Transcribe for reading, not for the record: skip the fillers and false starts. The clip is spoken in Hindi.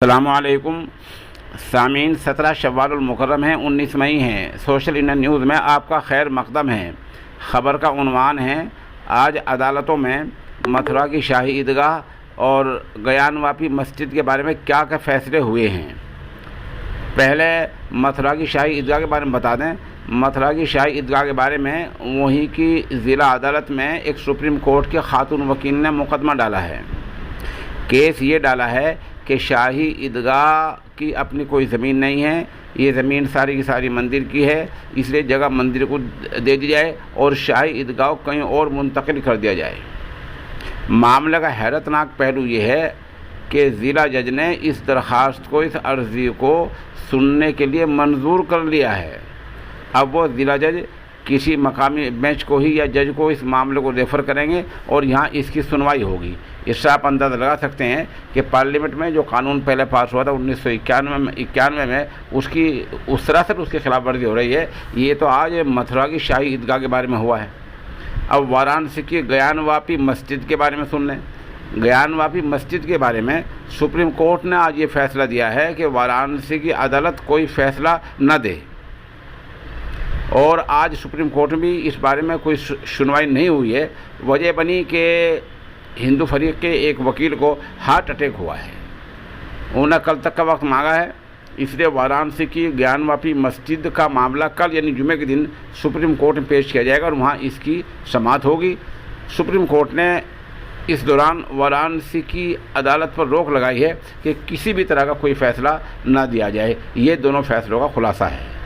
अस्सलामुअलैकुम सामीन। 17 शव्वालुल मुकर्रम है, 19 मई है। सोशल इंडियन न्यूज़ में आपका खैर मकदम है। ख़बर का उन्वान है, आज अदालतों में मथुरा की शाही ईदगाह और गयानवापी मस्जिद के बारे में क्या क्या फ़ैसले हुए हैं। पहले मथुरा की शाही ईदगाह के बारे में बता दें। मथुरा की शाही ईदगाह के बारे में वहीं की ज़िला अदालत में एक सुप्रीम कोर्ट के खातून वकील ने मुकदमा डाला है। केस ये डाला है कि शाही ईदगाह की अपनी कोई ज़मीन नहीं है, ये ज़मीन सारी की सारी मंदिर की है, इसलिए जगह मंदिर को दे दी जाए और शाही ईदगाह को कहीं और मुंतकिल कर दिया जाए। मामले का हैरतनाक पहलू ये है कि ज़िला जज ने इस दरख्वास्त को, इस अर्ज़ी को सुनने के लिए मंजूर कर लिया है। अब वो ज़िला जज किसी मकामी बेंच को ही या जज को इस मामले को रेफ़र करेंगे और यहाँ इसकी सुनवाई होगी। इससे आप अंदाज़ा लगा सकते हैं कि पार्लियामेंट में जो कानून पहले पास हुआ था 1991 में उसकी उस तरह से उसकी खिलाफ वर्जी हो रही है। ये तो आज मथुरा की शाही ईदगाह के बारे में हुआ है। अब वाराणसी की गयानवापी मस्जिद के बारे में सुन लें। गयानवापी मस्जिद के बारे में सुप्रीम कोर्ट ने आज ये फ़ैसला दिया है कि वाराणसी की अदालत कोई फ़ैसला न दे, और आज सुप्रीम कोर्ट में भी इस बारे में कोई सुनवाई नहीं हुई है। वजह बनी कि हिंदू फरीक के एक वकील को हार्ट अटैक हुआ है, उन्होंने कल तक का वक्त मांगा है। इसलिए वाराणसी की ज्ञानवापी मस्जिद का मामला कल यानी जुमे के दिन सुप्रीम कोर्ट में पेश किया जाएगा और वहाँ इसकी समाअत होगी। सुप्रीम कोर्ट ने इस दौरान वाराणसी की अदालत पर रोक लगाई है कि किसी भी तरह का कोई फ़ैसला न दिया जाए। ये दोनों फैसलों का खुलासा है।